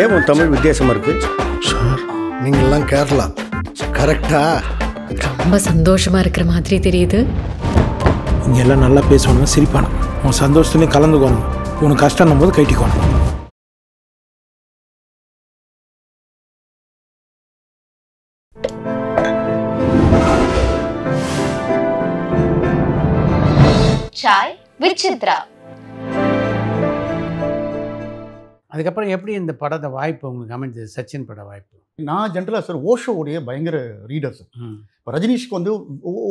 ஏன் உன் தமிழ் வித்தியாசமாக இருக்கு? சார் நீங்கள்லாம் கேரளா கரெக்டா? ரொம்ப சந்தோஷமா இருக்கிற மாதிரி தெரியுது. இங்கே எல்லாம் நல்லா பேசணும், சிரிப்பானும். உன் சந்தோஷத்துலேயும் கலந்துக்கணும். உனக்கு கஷ்டம் போது கைட்டிக்கணும். சாய் விசித்ரா. அதுக்கப்புறம் எப்படி இந்த படத்தை வாய்ப்பு உங்களுக்கு அமைஞ்சது? சச்சின் பட வாய்ப்பு. நான் ஜென்ரலாக சார் ஓஷோவுடைய பயங்கர ரீடர் சார். இப்போ ரஜினிஷ்க்கு வந்து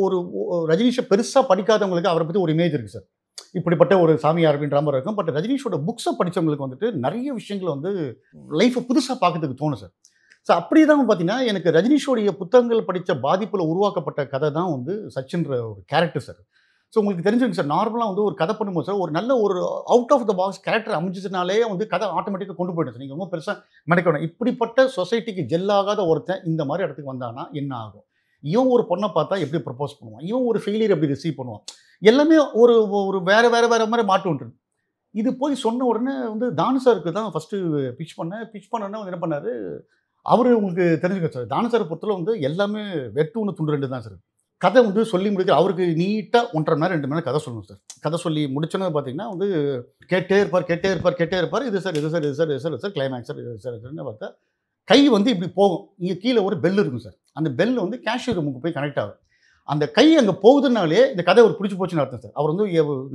ஒரு ரஜினிஷை பெருசாக படிக்காதவங்களுக்கு அவரை பற்றி ஒரு இமேஜ் இருக்குது சார். இப்படிப்பட்ட ஒரு சாமியார் அப்படின்ற மாதிரி இருக்கும். பட் ரஜினிஷோட புக்ஸை படித்தவங்களுக்கு வந்துட்டு நிறைய விஷயங்கள் வந்து லைஃப்பை புதுசாக பார்க்கறதுக்கு தோணும் சார். ஸோ அப்படி தான் பார்த்தீங்கன்னா எனக்கு ரஜினிஷோடைய புத்தகங்கள் படித்த பாதிப்பில் உருவாக்கப்பட்ட கதை தான் வந்து சச்சின்ற ஒரு கேரக்டர் சார். ஸோ உங்களுக்கு தெரிஞ்சிருக்கு சார், நார்மலாக வந்து ஒரு கதை பண்ணும்போது சார் ஒரு நல்ல ஒரு out of the box character அமைஞ்சதுனாலே வந்து கதை ஆட்டோமேட்டிக்காக கொண்டு போய்ட்டு சார். நீங்கள் ரொம்ப பெருசாக மெனக்கணும். இப்படிப்பட்ட சொசைட்டிக்கு ஜெல்லாகாத ஒருத்தன் இந்த மாதிரி இடத்துக்கு வந்தானா என்ன ஆகும்? இவன் ஒரு பொண்ணை பார்த்தா எப்படி ப்ரப்போஸ் பண்ணுவான்? இவன் ஒரு ஃபெயிலியர் எப்படி ரிசீவ் பண்ணுவான்? எல்லாமே ஒரு ஒரு வேறு மாதிரி மாட்டு விட்டுருது. இது போய் சொன்ன உடனே வந்து தானு சாருக்கு தான் ஃபஸ்ட்டு பிச் பண்ணோன்னே வந்து என்ன பண்ணார், அவர் உங்களுக்கு தெரிஞ்சுக்க சார். தானு சாரை பொறுத்தவரை வந்து எல்லாமே வெட்டு ஒன்று துண்டு ரெண்டு தான் சார். கதை வந்து சொல்லி முடிக்கிற அவருக்கு நீட்டாக 1.5 மணி நேரம் 2 மணி நேரம் கதை சொல்லணும் சார். கதை சொல்லி முடிச்சோன்னு பார்த்தீங்கன்னா வந்து கேட்டே இருப்பார். இது சார் கிளைமேக்ஸ் சார்னு பார்த்தா கை வந்து இப்படி போகும். இங்கே கீழே ஒரு பெல் இருக்கும் சார். அந்த பெல் வந்து கேஷியர் ரூமுக்கு போய் கனெக்ட் ஆகும். அந்த கை அங்கே போகுதுனாலே இந்த கதை ஒரு பிடிச்சி போச்சுன்னு அர்த்தம் சார். அவர் வந்து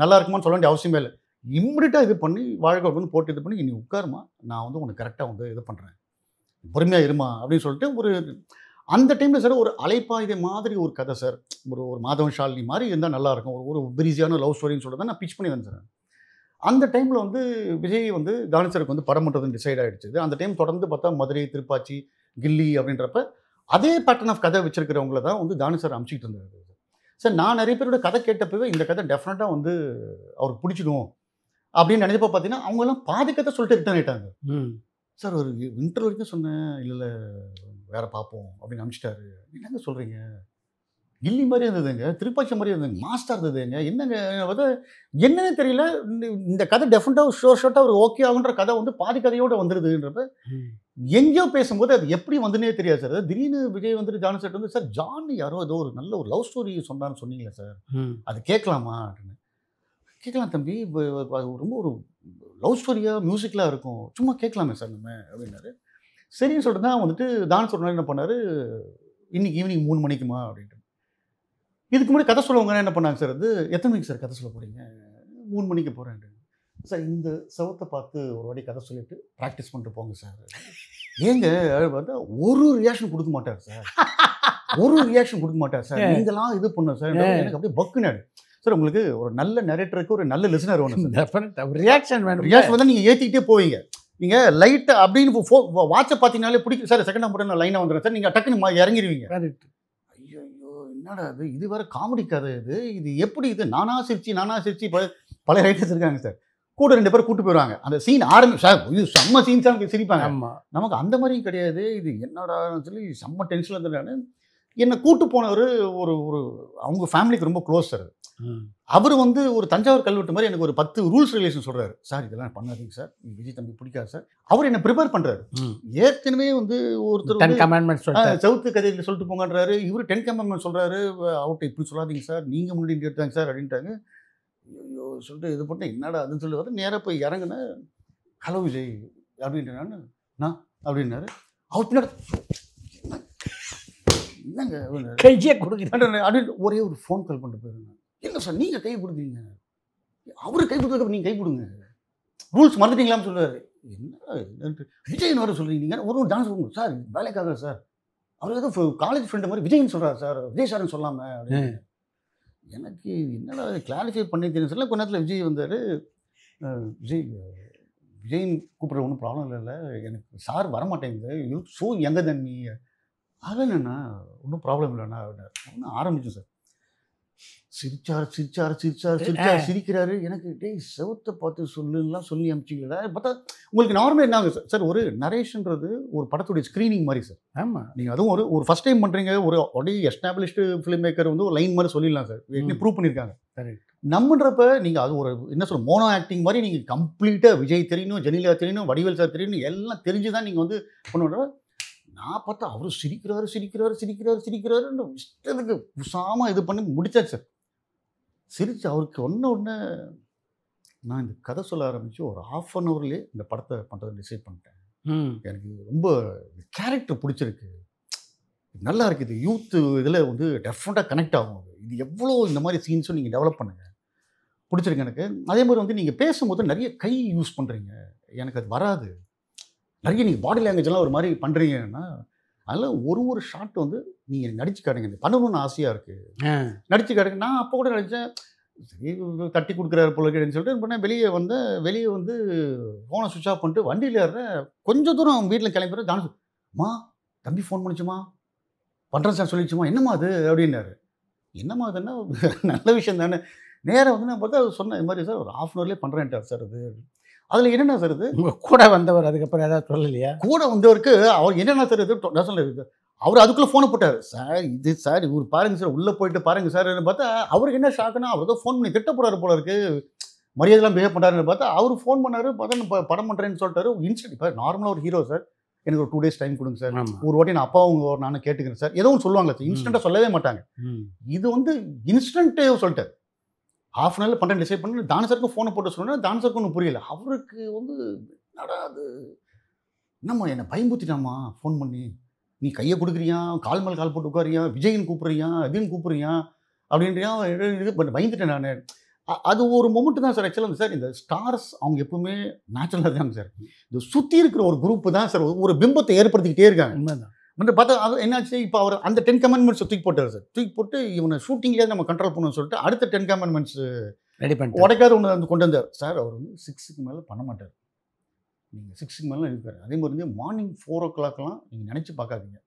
நல்லா இருக்குமான்னு சொல்ல வேண்டிய அவசியமே இல்லை. இம்மிடியட்டாக இது பண்ணி வாழ்க்கை வந்து போட்டு இது பண்ணி நீ உட்காருமா, நான் வந்து உனக்கு கரெக்டாக வந்து இது பண்ணுறேன், பொறுமையாக இருமா அப்படின்னு சொல்லிட்டு ஒரு அந்த டைமில் சார் ஒரு அலைப்பாயுதை மாதிரி ஒரு கதை சார். ஒரு மாதவன் ஷாலினி மாதிரி இருந்தால் நல்லாயிருக்கும். ஒரு பிரிசியான லவ் ஸ்டோரின்னு சொல்லிட்டு தான் நான் பிச் பண்ணி வந்தேன் சார். அந்த டைமில் வந்து விஜய் வந்து தானு சாருக்கு வந்து படம் பண்ணுறதுன்னு டிசைட் ஆகிடுச்சு. அந்த டைம் தொடர்ந்து பார்த்தா மதுரை, திருப்பாச்சி, கில்லி அப்படின்றப்ப அதே பேட்டர்ன் ஆஃப் கதை வச்சிருக்கிறவங்கள தான் வந்து தானு சார் அனுப்பிச்சிட்டு இருந்தார் சார். நான் நிறைய பேரோட கதை கேட்டப்பவே இந்த கதை டெஃபினட்டாக வந்து அவருக்கு பிடிச்சிடும் அப்படின்னு நினைச்சப்போ பார்த்தீங்கன்னா அவங்கெல்லாம் பாதி கதை சொல்லிட்டு ரிட்டர்ன் ஆகிட்டாங்க சார். ஒரு வின்டர் வரைக்கும் சொன்னேன், இல்லை வேறு பார்ப்போம் அப்படின்னு அனுப்பிச்சிட்டாரு. என்னங்க சொல்கிறீங்க? கில்லி மாதிரி இருந்ததுங்க, திருப்பாச்சி மாதிரி இருந்ததுங்க, மாஸ்டர் இருந்ததுங்க, என்னங்க வந்து என்னன்னு தெரியல. இந்த கதை டெஃபினட்டாக ஷோர்ட்டாக ஒரு ஓகே ஆகுன்ற கதை வந்து பாதி கதையோடு வந்துடுதுன்றப்ப எங்கேயோ பேசும்போது அது எப்படி வந்துன்னே தெரியாது சார். திடீர்னு விஜய் வந்துட்டு ஜான் சார் வந்து சார் ஜான் யாரோ ஏதோ ஒரு நல்ல ஒரு லவ் ஸ்டோரி சொன்னான்னு சொன்னீங்களே சார், அது கேட்கலாமா அப்படின்னு. கேட்கலாம் தம்பி, ரொம்ப ஒரு லவ் ஸ்டோரியாக மியூசிக்கலாக இருக்கும், சும்மா கேட்கலாமே சார் நம்ம அப்படின்னாரு. சரின்னு சொல்லிட்டு தான் வந்துட்டு தானு சொல்கிறாரு என்ன பண்ணார், இன்னைக்கு ஈவினிங் 3 மணிக்குமா அப்படின்ட்டு. இதுக்கு முன்னாடி கதை சொல்லுவாங்க என்ன பண்ணாங்க சார், அது எத்தனை மணிக்கு சார் கதை சொல்ல போகிறீங்க? 3 மணிக்கு போகிறேன் சார். இந்த செவத்தை பார்த்து ஒரு வாட்டி கதை சொல்லிவிட்டு ப்ராக்டிஸ் பண்ணிட்டு போங்க சார். ஏங்க பார்த்தா ஒரு ரியாக்ஷன் கொடுக்க மாட்டார் சார். நீங்களாம் இது பண்ண சார், எனக்கு அப்படியே பக்குனாடு சார். உங்களுக்கு ஒரு நல்ல நரேட்டருக்கு ஒரு நல்ல லிசனர் வேணும் சார். ரியாக்ஷன் வந்து நீங்கள் ஏற்றிக்கிட்டே போவீங்க. நீங்கள் லைட்டாக அப்படின்னு வாட்சை பார்த்தீங்கனாலே பிடிக்கும் சார். செகண்ட் போட்டு நான் லைனாக வந்துடுறேன் சார், நீங்கள் டக்குன்னு இறங்கிடுவீங்க. ஐயோ என்னடா இது வேறு காமெடி கதை, இது எப்படி இது நானா சிரிச்சு பல ரைட்டர்ஸ் இருக்காங்க சார். கூட 2 பேர் கூட்டு போயிடுவாங்க. அந்த சீன் சார் இது செம்ம சீன் சார் சிரிப்பாங்க. நமக்கு அந்த மாதிரியும் கிடையாது. இது என்னடான்னு சொல்லி செம்ம டென்ஷனில் இருந்தாரு. என்னை கூட்டு போனவர் ஒரு அவங்க ஃபேமிலிக்கு ரொம்ப க்ளோஸ் சார். அவர் வந்து ஒரு தஞ்சாவூர் கல்வெட்டு மாதிரி எனக்கு ஒரு 10 ரூல்ஸ் ரெகுலேஷன் சொல்கிறாரு. சார் இதெல்லாம் பண்ணாதீங்க சார், விஜய் தம்பி பிடிக்காது சார். அவர் என்னை ப்ரிப்பேர் பண்ணுறாரு. ஏற்கனவே வந்து ஒருத்தர் சவுத்து கதையில் சொல்லிட்டு போங்கன்றாரு. இவர் 10 கமெண்ட்மெண்ட் சொல்கிறாரு. அவர்கிட்ட இப்படி சொல்லாதீங்க சார், நீங்கள் முன்னாடி எடுத்தாங்க சார் அப்படின்ட்டாங்க. ஐயோ சொல்லிட்டு இது பண்ணேன், என்னடா அதுன்னு சொல்லி பார்த்து நேராக போய் இறங்குனேன். ஹலோ விஜய் அப்படின்ட்டு நான் அப்படின்னாரு. அவர் பின்னாடி என்னங்க கையே கொடுக்குறேன் அப்படின்னு ஒரே ஒரு ஃபோன் கால் பண்ணிட்டு போயிருந்தேன். இல்லை சார் நீங்கள் கை கொடுக்குறீங்க, அவரு கை கொடுத்ததுக்கு நீங்கள் கை கொடுங்க, ரூல்ஸ் மறந்துட்டீங்களான்னு சொல்லுவார். என்ன விஜய்னு வர சொல்கிறீங்க, ஒரு டான்ஸ் பண்ணுங்க சார், வேலைக்காக சார். அவர் ஏதோ காலேஜ் ஃப்ரெண்டு மாதிரி விஜய்னு சொல்கிறார் சார், விஜய் சார்னு சொல்லாமல் அப்படின்னு. எனக்கு என்னடா கிளாரிஃபை பண்ணி தெரியும் சார். கொஞ்ச நேரத்தில் விஜய் வந்தார். விஜய்னு கூப்பிட்ற ஒன்றும் ப்ராப்ளம் இல்லை, எனக்கு சார் வரமாட்டேங்குது, ஸோ யங்கர் தென் மீ. அதென்னண்ணா ஒன்றும் ப்ராப்ளம் இல்லைண்ணா அப்படின்னா ஒன்றும் ஆரம்பிச்சோம் சார். சிரிக்கிறாரு. எனக்கு டேய் செவுத்த பார்த்து சொல்லுலாம் சொல்லி அனுப்பிச்சிங்களா பார்த்தா உங்களுக்கு நார்மல் என்னங்க சார் ஒரு நரேஷன்றது ஒரு படத்துடைய ஸ்க்ரீனிங் மாதிரி சார். ஆமாம். நீங்கள் அதுவும் ஒரு ஃபஸ்ட் டைம் பண்ணுறீங்க, ஒரு ஆல்ரெடி எஸ்டாப்ளிஷ்டு ஃபிலிம் மேக்கர் வந்து ஒரு லைன் மாதிரி சொல்லிடலாம் சார். என்ன ப்ரூவ் பண்ணியிருக்காங்க. நம்மன்றப்ப நீங்கள் அது ஒரு என்ன சொல்ற மோனோ ஆக்டிங் மாதிரி நீங்கள் கம்ப்ளீட்டாக விஜய் தெரியணும், ஜெனிலா தெரியணும், வடிவேல் சார் தெரியணும், எல்லாம் தெரிஞ்சு தான் நீங்கள் வந்து பண்ணுற. நான் பார்த்தா அவரு சிரிக்கிறாரு இஷ்டத்துக்கு உசாமல் இது பண்ணி முடிச்சாச்சு சார். சிரிச்சு அவருக்கு ஒன்று நான் இந்த கதை சொல்ல ஆரம்பித்து ஒரு 1/2 an hourலேயே இந்த படத்தை பண்ணுறதை டிசைட் பண்ணிட்டேன். எனக்கு ரொம்ப கேரக்டர் பிடிச்சிருக்கு, நல்லா இருக்குது, யூத்து இதில் வந்து டெஃபினட்டாக கனெக்ட் ஆகும். இது எவ்வளோ இந்த மாதிரி சீன்ஸும் நீங்கள் டெவலப் பண்ணுங்கள், பிடிச்சிருக்கு எனக்கு. அதே மாதிரி வந்து நீங்கள் பேசும்போது நிறைய கை யூஸ் பண்ணுறீங்க, எனக்கு அது வராது. நிறைய நீங்கள் பாடி லாங்குவேஜ்லாம் ஒரு மாதிரி பண்ணுறீங்கன்னா அதில் ஒரு ஷாட் வந்து நீங்கள் நடிச்சு காட்டுங்க, இது பண்ணணும்னு ஆசையாக இருக்குது, நடிச்சு காட்டுங்க. நான் அப்போ கூட நினச்சேன் சரி தட்டி கொடுக்குறாரு போல இருக்குன்னு சொல்லிட்டு பண்ணேன். வெளியே வந்து ஃபோனை சுவிட்ச் ஆஃப் பண்ணிட்டு வண்டியில் ஏறுறேன். கொஞ்சம் தூரம் வீட்டில் கிளம்பிடுறேன். ஜானு மா தம்பி ஃபோன் பண்ணிச்சுமா, பண்ணுறேன் சார் சொல்லிச்சுமா, என்னம்மா அது அப்படின்னாரு. என்னம்மா அதுன்னா நல்ல விஷயம் தானே. நேராக வந்து நான் பார்த்தா சொன்னேன் இது மாதிரி சார் ஒரு 1/2 an hourலேயே பண்ணுறேன்ட்டார் சார். அது அதில் என்னென்ன சார் இது கூட வந்தவர் அதுக்கப்புறம் ஏதாவது சொல்லலையா? கூட வந்தவருக்கு அவர் என்னென்ன சார் இது நான் சொல்ல அவர் அதுக்குள்ளே ஃபோனை போட்டார். சார் இது சார் இவர் பாருங்கள் சார், உள்ளே போயிட்டு பாருங்கள் சார் பார்த்தா அவருக்கு என்ன ஷாக்குன்னா அவர் தான் ஃபோன் பண்ணி திட்ட போகிறாரு போல இருக்குது, மரியாதைலாம் பிஹேவ் பண்ணுறாருன்னு பார்த்தா அவர் ஃபோன் பண்ணார். பார்த்தா படம் பண்ணுறேன்னு சொல்லிட்டாரு. இன்ஸ்டன்ட் இப்போ நார்மலாக ஒரு ஹீரோ சார் எனக்கு ஒரு 2 days டைம் கொடுங்க சார், ஒரு வாட்டி நான் அப்பாவும் நானும் கேட்டுக்கிறேன் சார், ஏதோ ஒன்று சொல்லுவாங்க சார், இன்ஸ்டண்ட்டாக சொல்லவே மாட்டாங்க. இது வந்து இன்ஸ்டன்ட்டே சொல்லிட்டார். 1/2 an hour பண்ணுறேன் டிசைட் பண்ணி தானசருக்கும் ஃபோனை போட்டு சொன்னேன். தானசருக்கும் ஒன்றும் புரியல. அவருக்கு வந்து நடாது என்னம்மா என்னை பயம்பூத்திட்டாமா ஃபோன் பண்ணி, நீ கையை கொடுக்குறியா, கால் மேல் கால் போட்டு உட்காரியா, விஜய்னு கூப்பிட்றியா, இதுன்னு கூப்பிட்றியா அப்படின்றியா, இது பயந்துட்டேன் நான். அது ஒரு மொமெண்ட் தான் சார். ஆக்சுவலாக சார் இந்த ஸ்டார்ஸ் அவங்க எப்பவுமே நேச்சுரலாக இருக்காங்க சார். இந்த சுற்றி இருக்கிற ஒரு குரூப்பு தான் சார் ஒரு பிம்பத்தை ஏற்படுத்திக்கிட்டே இருக்காங்க. உண்மைதான். வந்து பார்த்தா அது என்னாச்சு, இப்போ அவர் அந்த 10 commandments தூக்கி போட்டார் சார். தூக்கி போட்டு இவனை ஷூட்டிங்லேயே நம்ம கண்ட்ரோல் பண்ணணும்னு சொல்லிட்டு அடுத்த 10 commandments ரெடி பண்ணிட்டு உடைக்காத ஒன்று வந்து கொண்டு வந்தார் சார். அவர் வந்து 6க்கு மேலே பண்ண மாட்டார். நீங்கள் 6க்கு மேலே இருப்பார். அதே மாதிரி வந்து மார்னிங் 4 o'clockலாம் நீங்கள் நினச்சி பார்க்காதீங்க.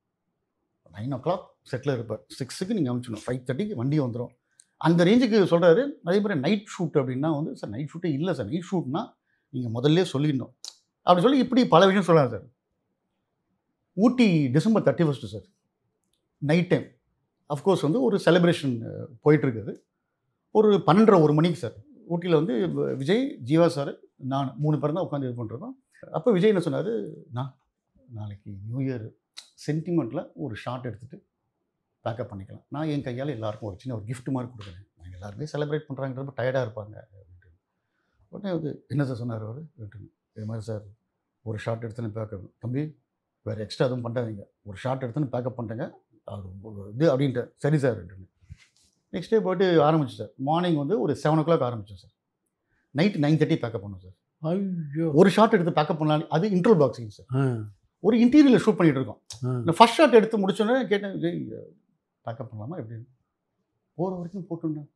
9 o'clock செட்டில் இருப்பார். 6க்கு நீங்கள் அனுப்பிச்சிடணும், 5:30க்கு வண்டி வந்துடும். அந்த ரேஞ்சுக்கு சொல்கிறாரு. அதே மாதிரி நைட் ஷூட் அப்படின்னா வந்து சார் நைட் ஷூட்டே இல்லை சார், நைட் ஷூட்னா நீங்கள் முதல்ல சொல்லிடணும் அப்படி சொல்லி இப்படி பல விஷயம் சொல்லலாம் சார். ஊட்டி December 31 sir, night time of course வந்து ஒரு செலிப்ரேஷன் போயிட்டுருக்குது. ஒரு 12:30 மணிக்கு சார் ஊட்டியில் வந்து விஜய், ஜீவா சார், நான் 3 பேர் தான் உட்காந்து இது பண்ணுறோம். அப்போ விஜய் என்ன சொன்னார், நான் நாளைக்கு நியூ இயர் சென்டிமெண்ட்டில் ஒரு ஷார்ட் எடுத்துகிட்டு பேக்கப் பண்ணிக்கலாம், நான் என் கையால் எல்லாருக்கும் ஒரு சின்ன ஒரு கிஃப்ட் மாதிரி கொடுக்குறேன், நாங்கள் எல்லாருமே செலிப்ரேட் பண்ணுறாங்கிறப்ப டயர்டாக இருப்பாங்க அப்படின்ட்டு. உடனே வந்து என்ன சார் சொன்னார் அவர், இது மாதிரி சார் ஒரு ஷார்ட் எடுத்துன்னு பேக்கப், தம்பி வேறு எக்ஸ்ட்ரா எதுவும் பண்ணுறாதீங்க, ஒரு ஷார்ட் எடுத்துன்னு பேக்கப் பண்ணிட்டேங்க அது இது அப்படின்ட்டு. சரி சார் அப்படின்ட்டு நெக்ஸ்ட் டே போய்ட்டு ஆரம்பிச்சு சார். மார்னிங் வந்து ஒரு 7 o'clock ஆரம்பித்தோம் சார். நைட்டு 9:30 பேக்கப் பண்ணோம் சார். ஐயோ, ஒரு ஷார்ட் எடுத்து பேக்கப் பண்ணலாம். அது இன்ட்ரோல் பாக்ஸிங் சார். ஒரு இன்டீரியரில் ஷூட் பண்ணிகிட்டு இருக்கோம். இந்த ஃபர்ஸ்ட் ஷாட் எடுத்து முடிச்சோன்னே கேட்டேன், விஜய் பேக்கப் பண்ணலாமா எப்படின்னு. போகிற வரைக்கும் போட்டுருந்தேன்,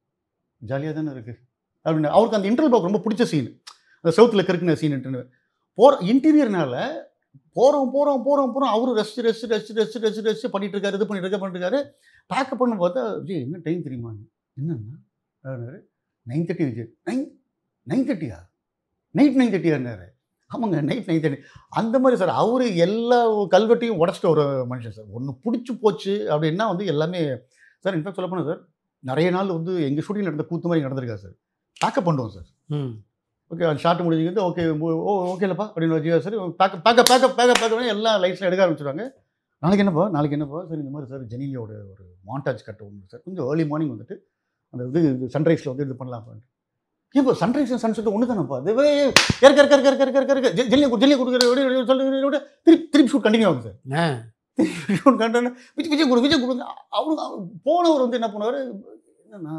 ஜாலியாக தானே இருக்குது அப்படின்னு. அவருக்கு அந்த இன்ட்ரோல் பாக்ஸ் ரொம்ப பிடிச்ச சீன், அந்த சவுத்தில் கருக்குன சீனுட்டுன்னு. போகிற இன்டீரியர்னால போகிறோம் அவரும் ரெஸ்ட் பண்ணிட்டு இருக்காரு, இது பண்ணிட்டு இருக்காரு. பேக்கப் பண்ண பார்த்தா விஜய் என்ன டைம் தெரியுமா, என்னன்னா 9:30 விஜய். 9:30யா, நைட் 9:30யாரு. ஆமாங்க நைட் 9:30. அந்த மாதிரி சார் அவர் எல்லா கல்வெட்டையும் உடச்சிட்டு ஒரு மனுஷன் சார். ஒன்று பிடிச்சி போச்சு அப்படின்னா வந்து எல்லாமே சார். இன்ஃபேக்ட் சொல்ல போனால் சார் நிறைய நாள் வந்து எங்கள் ஷூட்டிங் நடந்த கூத்து மாதிரி நடந்திருக்கா சார். பேக்கப் பண்ணுவோம் சார். ஓகே அந்த ஷார்ட் முடிஞ்சுக்கிட்டு ஓகே ஓகேலப்பா அப்படின்னு வச்சுக்கா சார். பேக்கப் எல்லாம் லைட்ஸில் எடுக்க ஆரம்பிச்சிடுவாங்க. நாளைக்கு என்னப்பா சார், இந்த மாதிரி சார் ஜெனிலியோட ஒரு மாண்டாஜ் கட்ட ஒன்று சார், கொஞ்சம் ஏர்லி மார்னிங் வந்துட்டு அந்த இது சன்ரைஸில் வந்து இது பண்ணலாம் அப்படின்ட்டு. ஏன்ப்பா சன்ரைஸ் சன்செட் ஒன்று தானேப்பா, அதுவே ஜெல்லியை கொடுக்குற சொல்லி திருப்பி ஷூட் கண்டினியூ ஆகும் சார். திருப்பி ஷூட் கண்டினியூ விஜய் கொடுங்க. அவரு போனவர் வந்து என்ன பண்ணுவார், என்னன்னா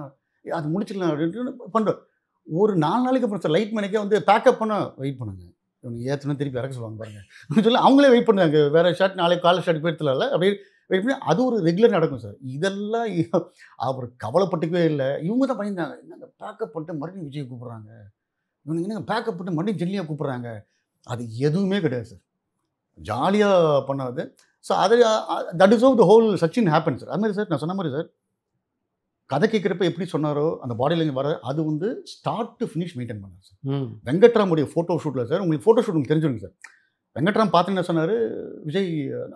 அது முடிச்சிடலாம் அப்படின்ட்டு பண்ணுவார். ஒரு 4 நாளைக்கு அப்புறம் சார் லைட் மேனுக்கே வந்து பேக்கப் பண்ண வெயிட் பண்ணுங்க, இவனுக்கு ஏற்றணும் திருப்பி இறக்க சொல்லுவாங்க பாருங்க சொல்லி அவங்களே வெயிட் பண்ணுவாங்க. வேறு ஷார்ட் நாளைக்கு காலேஜ் ஷார்ட் போயிடுத்தல அப்படி வெயிட் பண்ணி அது ஒரு ரெகுலர் நடக்கும் சார். இதெல்லாம் அவர் கவலைப்பட்டுக்கவே இல்லை. இவங்க தான் பண்ணியிருந்தாங்க, என்னங்க பேக்கப் பண்ணிட்டு மறுபடியும் விஜய் கூப்பிட்றாங்க, இவனுக்கு என்னங்க பேக்கப் பண்ணிட்டு மறுபடியும் ஜெல்லியாக கூப்பிட்றாங்க. அது எதுவுமே கிடையாது சார், ஜாலியாக பண்ணாது. ஸோ அது that is of the whole Sachin happen sir. அது மாதிரி சார் நான் சொன்ன மாதிரி சார் கதை கேட்குறப்ப எப்படி சொன்னாரோ அந்த பாடி லாங்குவேஜ் வர அது வந்து ஸ்டார்ட் டு ஃபினிஷ் மெயின்டைன் பண்ணார் சார். ம் வெங்கட்ராமுடைய ஃபோட்டோ ஷூட்டில் சார் உங்களுக்கு ஃபோட்டோ ஷூட் உங்களுக்கு தெரிஞ்சுருங்க சார். வெங்கட்ராம் பார்த்து என்ன சொன்னார், விஜய்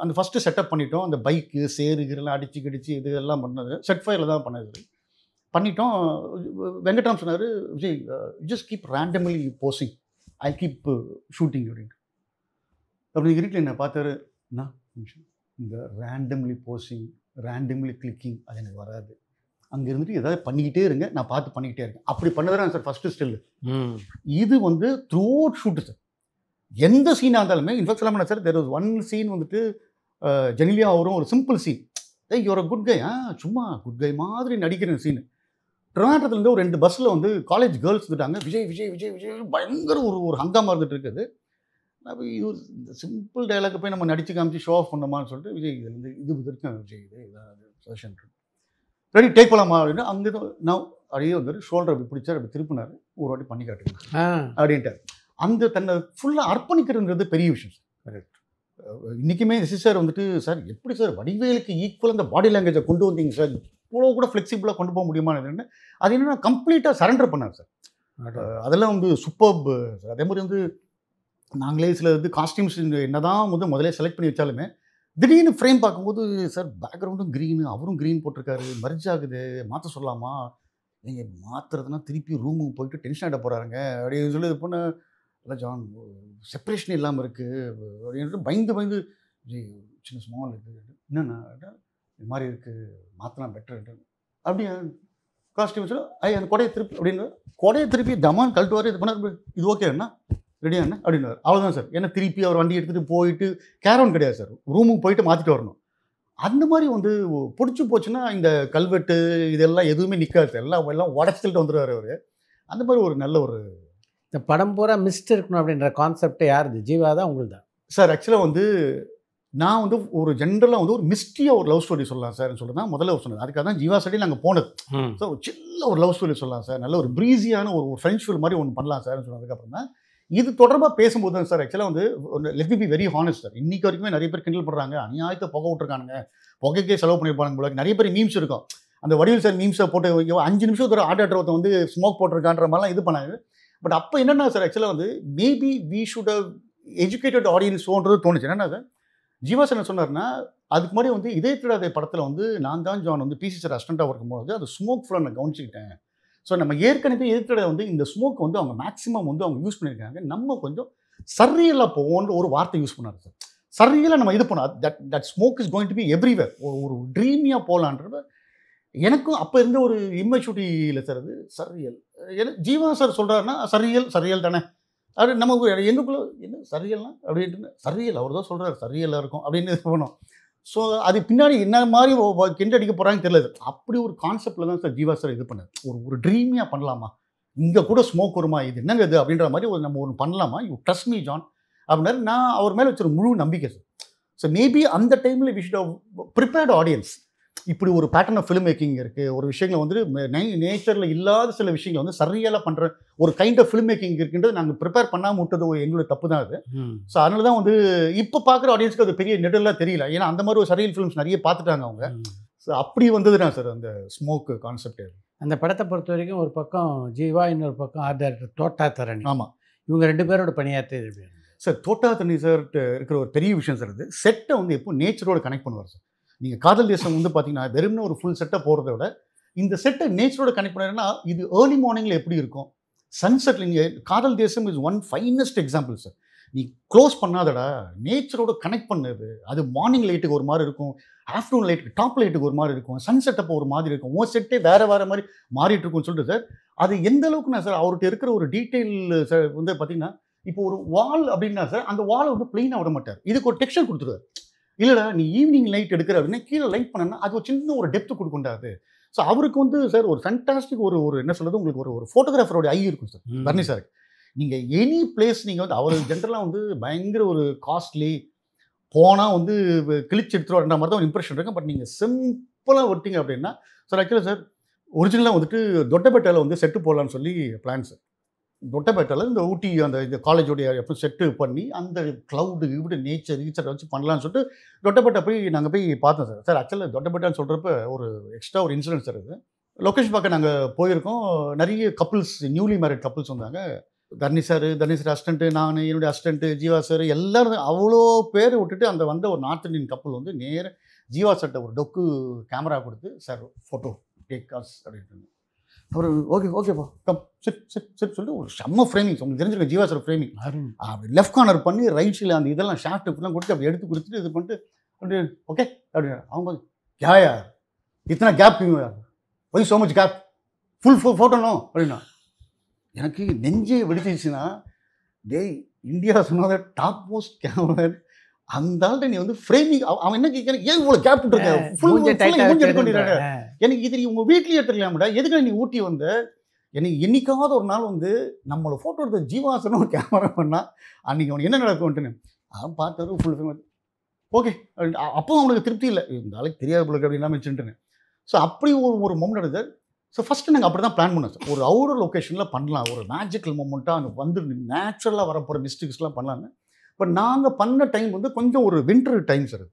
அந்த ஃபஸ்ட்டு செட்டப் பண்ணிட்டோம், அந்த பைக்கு சேருகிறலாம் அடிச்சு கிடிச்சு இது எல்லாம் பண்ணது செட் ஃபயரில் தான் பண்ணது பண்ணிட்டோம். வெங்கட்ராம் சொன்னார், Vijay just keep randomly posting, I keep shooting அப்படின்ட்டு. அப்படி இருட்டில் என்னை பார்த்தாரு, என்ன இந்த ரேண்டம்லி போஸ்டிங் ரேண்டம்லி கிளிக்கிங் அது எனக்கு வராது, அங்கே இருந்துட்டு ஏதாவது பண்ணிக்கிட்டே இருங்க, நான் பார்த்து பண்ணிக்கிட்டே இருக்கேன். அப்படி பண்ணதான் சார் ஃபஸ்ட்டு ஸ்டில்லு. இது வந்து த்ரூ அவுட் ஷூட்டு சார். எந்த சீனாக இருந்தாலுமே இன்ஃபேக்ட் சொல்லாம sir, there was one scene வந்துட்டு ஜெனிலியா அவரும் ஒரு simple scene, your good guy, சும்மா குட் கை மாதிரி நடிக்கிற சீனு. ட்ரிவாண்ட்ரத்துலேருந்து ஒரு 2 பஸ்ஸில் வந்து காலேஜ் கேர்ள்ஸ் வந்துட்டாங்க, விஜய் விஜய் விஜய் விஜய் பயங்கர ஒரு ஹங்காமா இருந்துட்டு இருக்குது. அப்போ இது இந்த சிம்பிள் டைலாக் போய் நம்ம நடிச்சு காமிச்சு ஷோ ஆஃப் பண்ணோமான்னு சொல்லிட்டு, விஜய் இதுலேருந்து இது வரைக்கும் விஜய் இது இதாவது சஜஷன் ரெடி டேக் பண்ணலாமா அப்படின்னு அங்கே நான் அப்படியே வந்து ஷோல்டர் அப்படி பிடிச்சார், அப்படி திருப்பினார், ஒரு வாட்டி பண்ணி காட்டுங்க அப்படின்ட்டார். அந்த தன்னை ஃபுல்லாக அர்ப்பணிக்கிறதுன்றது பெரிய விஷயம் சார். கரெக்ட். இன்றைக்குமே சார் வந்துட்டு சார் எப்படி சார் வடிவேலுக்கு ஈக்குவல் அந்த பாடி லாங்குவேஜை கொண்டு வந்தீங்க சார், இவ்வளோ கூட ஃப்ளெக்சிபிளாக கொண்டு போக முடியுமான்னு அது என்னென்னா கம்ப்ளீட்டாக சரண்டர் பண்ணார் சார். அதெல்லாம் வந்து சூப்பர்ப் சார். அதே மாதிரி வந்து நாங்களே சில இது காஸ்டியூம்ஸ் என்ன தான் வந்து முதலே செலக்ட் பண்ணி வச்சாலுமே திடீர்னு ஃப்ரேம் பார்க்கும்போது சார் பேக்ரவுண்டும் க்ரீனு, அவரும் க்ரீன் போட்டிருக்காரு, மர்ஜ் ஆகுது, மாற்ற சொல்லலாமா, நீங்கள் மாற்றுறதுனா திருப்பி ரூமுக்கு போயிட்டு டென்ஷன் ஆகிட போகிறாருங்க அப்படின்னு சொல்லி இது பண்ண, இல்லை ஜான் செப்பரேஷன் இல்லாமல் இருக்குது அப்படின்ட்டு பயந்து சின்ன ஸ்மால் இருக்குது என்னென்னா இது மாதிரி இருக்குது, மாற்றினா பெட்டர் அப்படியே காஸ்டியூம்ஸ் அந்த கொடையை திருப்பி அப்படின்னு கொடையை திருப்பி தமான் கழட்டுவார், இது பண்ணார், இது ஓகேண்ணா ரெடியா என்ன அப்படின்னாரு. அவ்வளோதான் சார். ஏன்னா திருப்பி அவர் வண்டி எடுத்துகிட்டு போயிட்டு கேரவன் கிடையாது சார், ரூமுக்கு போயிட்டு மாற்றிட்டு வரணும். அந்த மாதிரி வந்து பிடிச்சி போச்சுன்னா இந்த கல்வெட்டு இதெல்லாம் எதுவுமே நிற்காது சார், எல்லாம் உடச்சிட்டு வந்துடுவார் அவர். அந்த மாதிரி ஒரு நல்ல ஒரு இந்த படம் பூரா மிஸ்ட் இருக்கணும் அப்படின்ற கான்செப்டே யாருது? ஜீவா தான் உங்களுக்கு தான் சார். ஆக்சுவலாக வந்து நான் வந்து ஒரு ஜென்ரலாக வந்து ஒரு மிஸ்டியாக ஒரு லவ் ஸ்டோரி சொல்லலாம் சார்னு சொல்லி தான் முதல்ல சொன்னது. அதுக்காக தான் ஜீவா சைடில் நாங்கள் போனது. ஸோ ஒரு சின்ன ஒரு லவ் ஸ்டோரி சொல்லலாம் சார், நல்ல ஒரு ப்ரீஸியான ஒரு ஃப்ரெண்ட்ஸ் ஃபில் மாதிரி ஒன்று பண்ணலாம் சார்னு சொன்னதுக்கப்புறம் தான் இது தொடர்பாக பேசும்போது தான் சார் ஆக்சுவலாக வந்து let me be very honest sir. இன்றைக்கி வரைக்குமே நிறைய பேர் கிண்டல் பண்ணுறாங்க, அநியாயத்தை புகை விட்டுருக்கானுங்க, புகைக்கே செலவு பண்ணியிருப்பாங்க போல. நிறைய பேர் மீம்ஸ் இருக்கும், அந்த வடிவில் சார் மீம்ஸை போட்டு 5 நிமிஷம் ஒரு ஆர்டர் வந்து ஸ்மோக் போட்டிருக்கான்ற மாதிரிலாம் இது பண்ணாங்க. பட் அப்போ என்னென்னா சார் ஆக்சுவலாக வந்து maybe we should have educated ஆடியன்ஸோன்றது தோணுச்சு. என்னென்னா சார் ஜீவா சார் என்ன சொன்னார்னா, அதுக்கு முன்னாடி வந்து இதே திடாத படத்தில் வந்து நான் தான் ஜான் வந்து பிசி சார் அசிஸ்டண்ட்டாக இருக்கும்போது அது ஸ்மோக் ஃபுல்லாக நான் கவனிச்சுக்கிட்டேன். ஸோ நம்ம ஏற்கனவே எதிர்க்கிற வந்து இந்த ஸ்மோக் வந்து அவங்க மேக்ஸிமம் வந்து அவங்க யூஸ் பண்ணியிருக்காங்க, நம்ம கொஞ்சம் சரியலாக போவோன்ற ஒரு வார்த்தை யூஸ் பண்ணார் சார். சரியலாக நம்ம இது பண்ணோம், that smoke is going to be everywhere, ஒரு ட்ரீமியாக போகலான்றது எனக்கும் அப்போ இருந்த ஒரு இம்மெச்சூரிட்டியில் சார். அது சரியல் ஏன்னா ஜீவா சார் சொல்கிறாருன்னா சரியல் தானே, அது நமக்கு எங்களுக்குள்ள என்ன சரியல்னா அப்படின்ட்டு சரியல் அவர் தான் சொல்கிறார் சரியலாக இருக்கும் அப்படின்னு இது பண்ணோம். ஸோ அது பின்னாடி என்ன மாதிரி கிண்டு அடிக்க போகிறாங்கன்னு தெரியல. அப்படி ஒரு கான்செப்டில் தான் சார் ஜீவா சார் இது பண்ணார். ஒரு ட்ரீமியாக பண்ணலாமா, இங்கே கூட ஸ்மோக் வருமா, இது என்னங்க இது அப்படின்ற மாதிரி நம்ம ஒன்று பண்ணலாமா, யூ ட்ரஸ்ட் மீ ஜான் அப்படின்னாரு. நான் அவர் மேலே வச்சுரு முழு நம்பிக்கை சார். ஸோ மேபி அந்த டைமில் we should have prepared audience. இப்படி ஒரு பேட்டர்ன் ஆஃப் ஃபிலிம் மேக்கிங் இருக்குது, ஒரு விஷயங்களை வந்து நேச்சரில் இல்லாத சில விஷயங்களை வந்து சரியலாக பண்ணுற ஒரு கைண்ட் ஆஃப் ஃபிலிம் மேக்கிங் இருக்குன்றது நாங்கள் ப்ரிப்பேர் பண்ணாமல் விட்டது எங்களோட தப்பு தான் அது. ஸோ அதனால தான் வந்து இப்போ பார்க்குற ஆடியன்ஸ்க்கு அது பெரிய நெடலாக தெரியல, ஏன்னா அந்த மாதிரி ஒரு சரியல் ஃபிலிம்ஸ் நிறைய பார்த்துட்டாங்க அவங்க. ஸோ அப்படி வந்தது தான் சார் அந்த ஸ்மோக் கான்செப்ட். அந்த படத்தை பொறுத்த வரைக்கும் ஒரு பக்கம் ஜீவா, இன்னொரு பக்கம் ஆர்ட் டைரக்டர் தோட்டா தரணி. ஆமாம், இவங்க 2 பேரோட பணியாற்று சார். தோட்டா தரணி சார் இருக்கிற ஒரு பெரிய விஷயம் சார், அது செட்டை வந்து எப்போ நேச்சரோட கனெக்ட் பண்ணுவார் சார். நீங்கள் காதல் தேசம் வந்து பார்த்தீங்கன்னா வெறும்னு ஒரு ஃபுல் செட்டை போடுறத விட இந்த செட்டை நேச்சரோட கனெக்ட் பண்ணுறதுன்னா இது ஏர்லி மார்னிங்கில் எப்படி இருக்கும், சன்செட்டில். நீங்கள் காதல் தேசம் is one finest example sir. நீ க்ளோஸ் பண்ணாதடா, நேச்சரோட கனெக்ட் பண்ணது. அது மார்னிங் லைட்டுக்கு ஒரு மாதிரி இருக்கும், ஆஃப்டர்நூன் லைட்டுக்கு டாப் லைட்டுக்கு ஒரு மாதிரி இருக்கும், சன்செட் அப்போ ஒரு மாதிரி இருக்கும், உன் செட்டே வேறு மாதிரி மாறிட்டு இருக்கும்னு சொல்லிட்டு சார். அது எந்த அளவுக்குன்னா சார் அவர்கிட்ட இருக்கிற ஒரு டீட்டெயில் சார் வந்து பார்த்தீங்கன்னா, இப்போ ஒரு வால் அப்படின்னா சார் அந்த வால் வந்து பிளெயினாக விட மாட்டார், இதுக்கு ஒரு டெக்ஸ்சர் கொடுத்துருவார். இல்லைடா நீ ஈவினிங் லைட் எடுக்கிற அப்படின்னா கீழே லைட் பண்ணனா அது ஒரு சின்ன ஒரு டெப்த்து கொடுக்குண்டாது. ஸோ அவருக்கு வந்து சார் ஒரு ஃபேண்டாஸ்டிக் ஒரு என்ன சொல்கிறது, உங்களுக்கு ஒரு ஃபோட்டோகிராஃபரோட ஐ இருக்கும் சார் தர்ணி சாருக்கு. நீங்கள் எனி பிளேஸ் நீங்கள் வந்து அவர் ஜென்ரலாக வந்து பயங்கர ஒரு காஸ்ட்லி போனால் வந்து கிழிச்சு எடுத்துருவாருன்ற மாதிரி தான் ஒரு இம்ப்ரெஷன் இருக்கும். பட் நீங்கள் சிம்பிளாக விட்டீங்க அப்படின்னா சார் ஆக்சுவலாக சார் ஒரிஜினலாக வந்துட்டு தொட்டபெட்டாவில் வந்து செட்டு போடலான்னு சொல்லி பிளான் சார். தொட்டபெட்டாவில் இந்த ஊட்டி அந்த இந்த காலேஜோடைய எப்போ செட்டு பண்ணி அந்த க்ளவுடு இப்படி நேச்சர் வச்சு பண்ணலான்னு சொல்லிட்டு தொட்டபெட்டா போய் நாங்கள் போய் பார்த்தோம் சார். சார் ஆக்சுவலாக தொட்டபெட்டான்னு சொல்கிறப்ப ஒரு எக்ஸ்ட்ரா ஒரு இன்சிடென்ட் சார். இது லொக்கேஷன் பார்க்க நாங்கள் போயிருக்கோம். நிறைய கப்புள்ஸ், நியூலி மேரிட் கப்புள்ஸ் வந்தாங்க. தர்ணி சார் அசிஸ்டண்ட்டு, நான், என்னுடைய அசிஸ்டண்ட்டு, ஜீவா சார் எல்லாரும் அவ்வளோ பேர் விட்டுட்டு அந்த வந்த ஒரு நார்த் இந்தியன் கப்பல் வந்து நேராக ஜீவா சார்ட்ட ஒரு டொக்கு கேமரா கொடுத்து, சார் ஃபோட்டோ டேக் காஸ் அப்படின்ட்டு. அவர் ஓகேப்பா கம் சிட் சொல்லிட்டு ஒரு செம்ம ஃப்ரேமிங். உங்களுக்கு தெரிஞ்சிருக்க ஜீவா சார் ஃப்ரேமிங் அப்படி லெஃப்ட் கார்னர் பண்ணி ரைட் சைடில் அந்த இதெல்லாம் ஷாஃப்ட் இப்பெல்லாம் கொடுத்து அப்படி எடுத்து கொடுத்துட்டு இது பண்ணிட்டு அப்படி ஓகே அப்படி அவங்க யாயா இத்தனை gap why so much gap full ஃபோட்டோனோ அப்படின்னா எனக்கு நெஞ்சே வெடிச்சிச்சுன்னா, டேய் இந்தியா சொன்னாத டாப் மோஸ்ட் கேமரா அந்த ஆள்கிட்ட நீ வந்து ஃப்ரேமிங் அவன் என்ன கேட்குறேன், ஏன் இவ்வளோ கேப் விட்டுருக்க எனக்கு இது நீ உங்கள் வீட்லேயே எடுத்துக்கலாம்டா, எதுக்கு நீ ஊட்டி வந்த? எனக்கு என்னைக்காவது ஒரு நாள் வந்து நம்மளை ஃபோட்டோ எடுத்த ஜீவாசனும் கேமரா பண்ணால் அன்றைக்கி அவனுக்கு என்ன நடக்கும்ட்டுன்னு அவன் பார்த்தது ஃபுல் ஃபேமஸ். ஓகே அப்போவும் அவனுக்கு திருப்தி இல்லை, இந்த ஆளுக்கு தெரியாத பிள்ளைக்கு அப்படின்னா வச்சுட்டுன்னு. ஸோ அப்படி ஒரு மொமெண்ட் எடுத்தார். ஸோ ஃபஸ்ட்டு நாங்கள் அப்படி தான் பிளான் பண்ணோம் சார். ஒரு அவுட்டர் லொக்கேஷனில் பண்ணலாம், ஒரு மேஜிக்கல் மூமெண்ட்டாக அங்கே வந்து நேச்சுரலாக வரப்போகிற மிஸ்டேக்ஸ்லாம் பண்ணலான்னு. பட் நாங்கள் பண்ண டைம் வந்து கொஞ்சம் ஒரு வின்டர் டைம் சார்.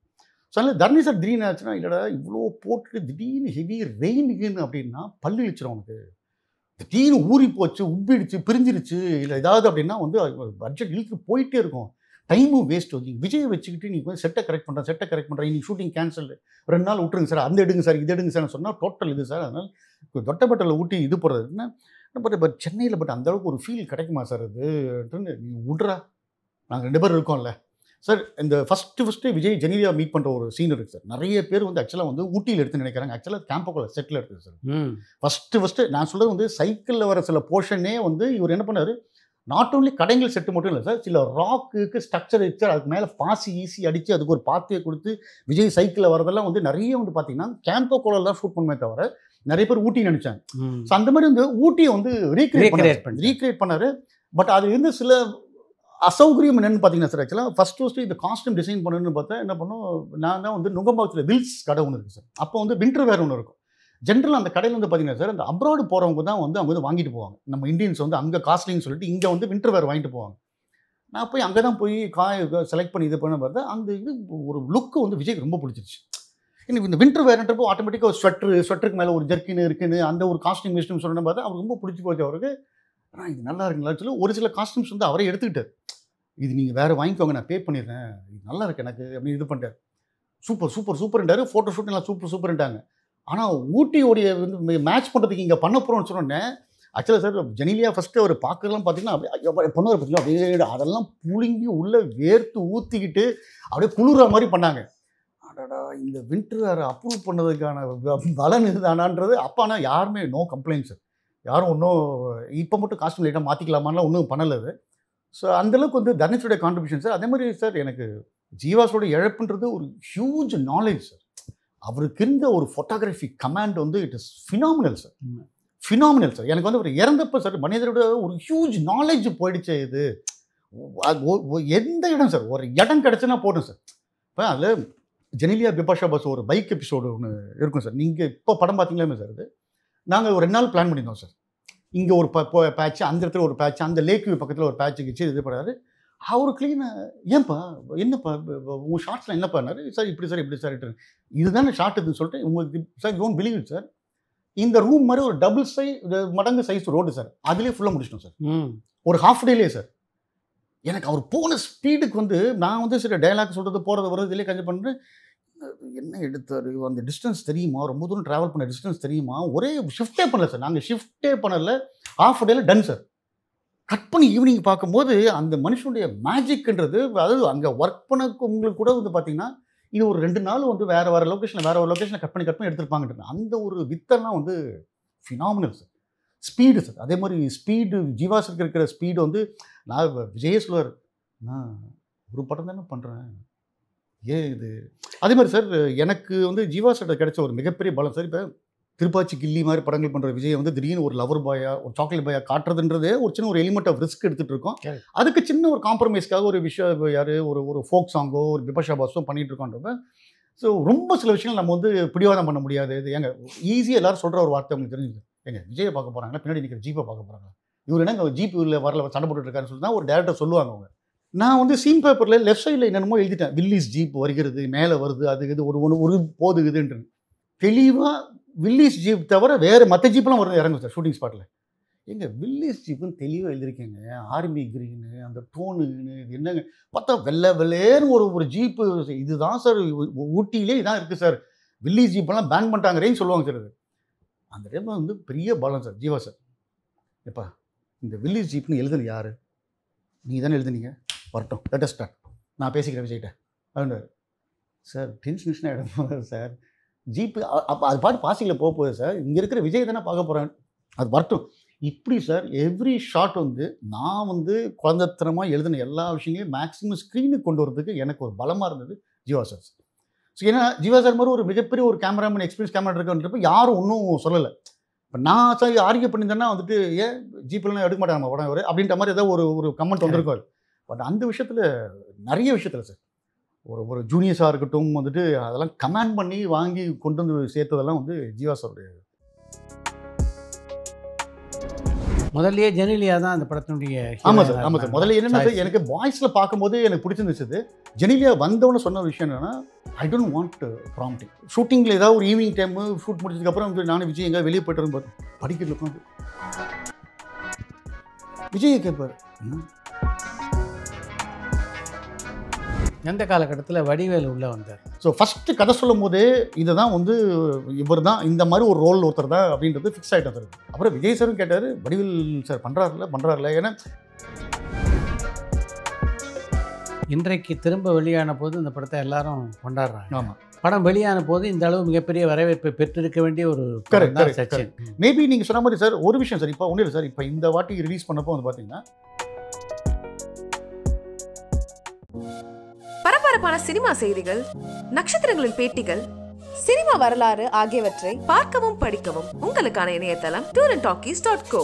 ஸோ அதனால் தர்ணி சார் திடீர்னு ஆச்சுன்னா, இல்லைடா இவ்வளோ போட்டு திடீர்னு ஹெவி ரெயினுக்குன்னு அப்படின்னா பல்லு இழிச்சிடும் அவனுக்கு. திடீர்னு ஊறி போச்சு, உப்பிடுச்சு, பிரிஞ்சிருச்சு, இல்லை ஏதாவது அப்படின்னா வந்து பட்ஜெட் இழுத்துட்டு போயிட்டே இருக்கும், டைமும் வேஸ்ட். வந்து விஜயை வச்சுக்கிட்டு நீ வந்து செட்டை கரெக்ட் பண்ணுறேன், இன்னைக்கு ஷூட்டிங் கேன்சல், 2 நாள் விட்டுருங்க சார், அந்த எடுங்க சார், இது எடுங்க சார் சொன்னால் டோட்டல் இது சார். அதனால் தொட்டப்பட்டில் ஊட்டி இது போடுறதுன்னா பட் சென்னையில் அந்தளவுக்கு ஒரு ஃபீல் கிடைக்குமா சார் அதுன்னு நீ விட்றா, நாங்கள் 2 பேர் இருக்கோம்ல சார். இந்த ஃபஸ்ட்டு விஜய் ஜெனிலியா மீட் பண்ணுற ஒரு சீன் இருக்குது சார். நிறைய பேர் வந்து ஆக்சுவலாக வந்து ஊட்டியில் எடுத்து நினைக்கிறாங்க, ஆக்சுவலாக கேம்போக்குள்ள செட்டில் எடுத்துது சார். ஃபஸ்ட்டு நான் சொல்கிறது வந்து சைக்கிளில் வர சில போர்ஷனே வந்து இவர் என்ன பண்ணார், நாட் ஓன்லி கடைங்கள் செட்டு மட்டும் இல்லை சார், சில ராக்குக்கு ஸ்ட்ரக்சர் வச்சு அதுக்கு மேலே பாசி ஈஸி அடித்து அதுக்கு ஒரு பாத்தியை கொடுத்து விஜய் சைக்கிளில் வரதெல்லாம் வந்து நிறைய வந்து பார்த்தீங்கன்னா கேம்போக்குள்ள தான் ஷூட் பண்ணுமே தவிர நிறைய பேர் ஊட்டி நினச்சாங்க. ஸோ அந்த மாதிரி வந்து ஊட்டியை வந்து ரீக்ரியேட் பண்ணார். பட் அது இருந்து சில அசௌகரியம் என்னென்னு பார்த்தீங்கன்னா சார், ஆக்சுவலாக ஃபஸ்ட்டு இந்த காஸ்டியூம் டிசைன் பண்ணணும்னு பார்த்தா என்ன பண்ணோம், நான் தான் வந்து நுங்கம்பாக்கத்தில் வில்ஸ் கடை ஒன்று இருக்குது சார். அப்போ வந்து வின்டர் வேர் ஒன்று இருக்கும். ஜென்ரலாக அந்த கடையில் வந்து பார்த்தீங்கன்னா சார், அந்த அப்ராடு போகிறவங்க தான் வந்து அவங்க வந்து வாங்கிட்டு போவாங்க. நம்ம இந்தியன்ஸ் வந்து அங்கே காஸ்ட்லின்னு சொல்லிட்டு இங்கே வந்து வின்டர் வேர் வாங்கிட்டு போவாங்க. நான் போய் அங்கே தான் போய் செலக்ட் பண்ணி இது பண்ண பார்த்தா அந்த இது ஒரு லுக்கு வந்து விஜய்க்கு ரொம்ப பிடிச்சிருச்சு. எனக்கு இந்த வின்டர் வேர்ன்றப்போ ஆட்டோமேட்டிக்காக ஒரு ஸ்வெட்டருக்கு மேலே ஒரு ஜர்க்கின்னு இருக்குன்னு அந்த ஒரு காஸ்டியூம் வேஸ்ட்னு சொன்னேன் பார்த்தா அவருக்கு ரொம்ப பிடிச்சி போச்சு. அவருக்கு ஆனால் இது நல்லா இருக்குங்களான்னு சொல்லி ஒரு சில காஸ்டியூம்ஸ் வந்து அவரே எடுத்துக்கிட்டார். இது நீங்கள் வேறு வாங்கிக்கோங்க, நான் பே பண்ணிடுறேன், இது நல்லா இருக்கு எனக்கு அப்படின்னு இது பண்ணிட்டார். சூப்பர்ன்றாரு. ஃபோட்டோ ஷூட் எல்லாம் சூப்பர்ன்ட்டாங்க. ஆனால் ஊட்டியோடைய வந்து மேட்ச் பண்ணுறதுக்கு இங்கே பண்ண போகிறோம்னு சொன்னோன்னே ஆக்சுவலாக சார் ஜெனிலியா ஃபஸ்ட்டு அவர் பார்க்கலாம் பார்த்தீங்கன்னா அப்படியே பண்ணுவார் பார்த்தீங்கன்னா அப்படியே அதெல்லாம் புழுங்கி உள்ளே வேர்த்து ஊற்றிக்கிட்டு அப்படியே குளிர மாதிரி பண்ணாங்க. அடடா இந்த வின்டர் அப்ரூவ் பண்ணதுக்கான பலன் இதுதானான்றது. அப்போ ஆனால் யாருமே நோ கம்ப்ளைண்ட்ஸ் சார், யாரும் ஒன்றும் இப்போ மட்டும் காஸ்டியூம் லைட்டாக மாற்றிக்கலாமான்லாம் ஒன்றும் பண்ணலை. ஸோ அந்தளவுக்கு வந்து தனுஷோடைய கான்ட்ரிபியூஷன் சார். அதே மாதிரி சார் எனக்கு ஜீவாஸோட இழப்புன்றது ஒரு ஹியூஜ் நாலேஜ் சார். அவருக்கு இருந்த ஒரு ஃபோட்டோகிராஃபி கமாண்ட் வந்து இட் இஸ் ஃபினாமினல் சார். எனக்கு வந்து அவர் இறந்தப்போ சார் மனிதரோட ஒரு ஹியூஜ் நாலேஜ் போயிடுச்சு. இது எந்த இடம் சார், ஒரு இடம் கிடச்சுன்னா போடும் சார். இப்போ அதில் ஜெனிலியா பிபாஷா பாஸ் ஒரு பைக் எபிசோடு ஒன்று இருக்கும் சார். நீங்கள் இப்போ படம் பார்த்தீங்களா சார், அது நாங்கள் ஒரு 2 நாள் பிளான் பண்ணியிருந்தோம் சார். இங்கே ஒரு பேட்ச், அந்த இடத்துல ஒரு பேட்ச், அந்த லேக் வியூ பக்கத்தில் ஒரு பேட்ச் வச்சு இது பண்ணாரு. அவர் க்ளீனாக ஏன்ப்பா என்னப்பா உங்கள் ஷார்ட்ஸில் என்ன பண்ணார் சார், இப்படி சார் இதுதானே ஷார்ட் இதுன்னு சொல்லிட்டு உங்களுக்கு sir don't believe it sir. இந்த ரூம் மாதிரி ஒரு டபுள் மடங்கு சைஸ் ரோடு சார், அதுலேயே ஃபுல்லாக முடிச்சிட்டோம் சார் ஒரு ஹாஃப் டேலேயே சார். எனக்கு அவர் போன ஸ்பீடுக்கு வந்து நான் வந்து சரி டைலாக் சொல்கிறது போகிறது வர்றது இதுலேயே கன்சிடர் பண்ணுறேன். என்ன எடுத்தார், அந்த டிஸ்டன்ஸ் தெரியுமா, ரொம்ப தூரம் ட்ராவல் பண்ண டிஸ்டன்ஸ் தெரியுமா, ஒரே ஷிஃப்டே பண்ணல சார். நாங்கள் ஷிஃப்டே பண்ணல, ஹாஃப் டேல டன் சார். கட் பண்ணி ஈவினிங் பார்க்கும்போது அந்த மனுஷனுடைய மேஜிக்ன்றது, அதாவது அங்கே ஒர்க் பண்ணவங்களுக்கு கூட வந்து பார்த்தீங்கன்னா இது ஒரு 2 நாள் வந்து வேறு ஒரு லொக்கேஷனை கட் பண்ணி எடுத்துருப்பாங்கன்றது அந்த ஒரு வித்தெல்லாம் வந்து ஃபினாமினல் சார். ஸ்பீடு சார், அதே மாதிரி ஸ்பீடு ஜீவாஸுக்கு இருக்கிற ஸ்பீடு வந்து நான் விஜயே சொல்லுவார், நான் ஒரு படம் தானே பண்ணுறேன் ஏன் இது. அதே மாதிரி சார் எனக்கு வந்து ஜீவாஸோட கிடைச்ச ஒரு மிகப்பெரிய பலம் சார். இப்போ திருப்பாச்சி கில்லி மாதிரி படங்கள் பண்ணுற விஜய் வந்து திடீர்னு ஒரு லவர் பாயா ஒரு சாக்லேட் பாயா காட்டுறதுன்றதே ஒரு சின்ன ஒரு எலிமெண்ட் ஆஃப் ரிஸ்க் எடுத்துகிட்டு இருக்கோம். அதுக்கு சின்ன ஒரு காம்ப்ரமைஸ்க்காக ஒரு விஷயம் யார் ஒரு ஃபோக் சாங்கோ ஒரு பிபாஷா பாஸோ பண்ணிகிட்டு இருக்கோன்றப்ப ஸோ ரொம்ப சில விஷயங்கள் நம்ம வந்து பிடிவாதம் பண்ண முடியாது. இது ஏங்க ஈஸியாக எல்லோரும் சொல்கிற ஒரு வார்த்தை உங்களுக்கு தெரிஞ்சுது, எங்க விஜயை பார்க்க போகிறாங்களா, பின்னாடி நிற்கிற ஜீப்பை பார்க்க போகிறாங்க, இவர் என்ன ஜீப் இல்லை வரல சண்டை போட்டுருக்காருன்னு சொல்லி தான் ஒரு டேரக்டர் சொல்லுவாங்க. அவங்க நான் வந்து சீன் பேப்பரில் லெஃப்ட் சைடில் என்னென்னமோ எழுதிட்டேன், வில்லிஸ் ஜீப் வருகிறது மேலே வருது அது இது ஒரு போதுகுதுன்ட்டு தெளிவாக வில்லிஸ் ஜீப் தவிர வேறு மற்ற ஜீப்லாம் வருது இறங்கும் சார் ஷூட்டிங் ஸ்பாட்டில். எங்க வில்லிஸ் ஜீப்புன்னு தெளிவாக எழுதியிருக்கேங்க. ஆர்மி க்ரீனு அந்த டோனுன்னு இது என்னங்க பார்த்தா வெள்ளை வெள்ளேன்னு ஒரு ஜீப்பு. இதுதான் சார் ஊட்டியிலே இதான் இருக்குது சார், வில்லிஸ் ஜீப்பெல்லாம் பேன் பண்ணிட்டாங்கிறேன்னு சொல்லுவாங்க சார். அது அந்த டைமில் வந்து பெரிய பலம் சார் ஜீவா சார். எப்பா இந்த வில்லிஸ் ஜீப்னு எழுதுனது யார்? நீங்கள் தானே எழுதுனீங்க, வரட்டும் லெட்டஸ்ட் ஸ்டார்ட், நான் பேசிக்கிறேன் விஜய்கிட்ட அப்படின்னாரு. சார் டென்ஷன் ஆகிடும் சார், ஜீப்பு அப்போ அது பாட்டு பாசிங்கில் போக போகுது சார், இங்கே இருக்கிற விஜய் தானே பார்க்க போகிறேன், அது வரட்டும். இப்படி சார் எவ்ரி ஷாட் வந்து நான் வந்து குழந்தைத்தனமாக எழுதின எல்லா விஷயங்களையும் மேக்ஸிமம் ஸ்க்ரீனுக்கு கொண்டு வரதுக்கு எனக்கு ஒரு பலமாக இருந்தது ஜீவா சார். ஸோ ஏன்னா ஜீவா சார் மாதிரி ஒரு மிகப்பெரிய ஒரு கேமராமேன் எக்ஸ்பீரியன்ஸ் கேமரா இருக்குன்றப்ப யாரும் ஒன்றும் சொல்லலை. இப்போ நான் சார் ஆர்கியூ பண்ணியிருந்தேன்னா வந்துட்டு ஏன் ஜீப்பெல்லாம் எடுக்க மாட்டாங்க நம்ம உடனே வரும் அப்படின்ற மாதிரி ஏதாவது ஒரு கமெண்ட் வந்திருக்கும். பட் அந்த விஷயத்தில் நிறைய விஷயத்தில் சார் ஒரு ஜூனியர்ஸாக இருக்கட்டும் வந்துட்டு அதெல்லாம் கமாண்ட் பண்ணி வாங்கி கொண்டு வந்து சேர்த்ததெல்லாம் வந்து ஜீவா சாருடைய. முதல்லயே ஜெனிலியா தான் அந்த படத்தினுடைய. ஆமாம் சார், ஆமாம் சார். முதல்ல என்னென்னா சார் எனக்கு வாய்ஸில் பார்க்கும்போது எனக்கு பிடிச்சிருந்துச்சு. ஜெனிலியா வந்தவொன்னு சொன்ன விஷயம் என்னென்னா, ஐ டோன்ட் வாண்ட் ப்ராம்ப்டிங். ஷூட்டிங்கில் ஏதாவது ஒரு ஈவினிங் டைமு ஷூட் முடிச்சதுக்கப்புறம் வந்து நானும் விஜய் எங்கேயாவது வெளியே போய்ட்டு வரும்போது படிக்கிறதுல உட்காந்து விஜயை கேட்பார். எந்த காலகட்டத்தில் வடிவேலு உள்ளே வந்தார். ஸோ ஃபஸ்ட்டு கதை சொல்லும் போதே இதை தான் வந்து இவர் தான் இந்த மாதிரி ஒரு ரோல் ஒருத்தர் தான் அப்படின்றது ஃபிக்ஸ் ஆகிட்டோம் சார். அப்புறம் விஜய் சாரும் கேட்டார், வடிவேல் சார் பண்ணுறாருல. ஏன்னா இன்றைக்கு திரும்ப வெளியான போது இந்த படத்தை எல்லாரும் கொண்டாடுறாங்க. ஆமாம், படம் வெளியான போது இந்த அளவு மிகப்பெரிய வரவேற்பை பெற்றிருக்க வேண்டிய ஒரு சச்சின். மேபி நீங்கள் சொன்ன மாதிரி சார் ஒரு விஷயம் சார், இப்போ ஒன்றும் இல்லை சார், இப்போ இந்த வாட்டி ரிலீஸ் பண்ணப்போ வந்து பார்த்தீங்கன்னா பரபரப்பான சினிமா செய்திகள், நட்சத்திரங்களின் பேட்டிகள், சினிமா வரலாறு ஆகியவற்றை பார்க்கவும் படிக்கவும் உங்களுக்கான இணையதளம் tourantalkies.co.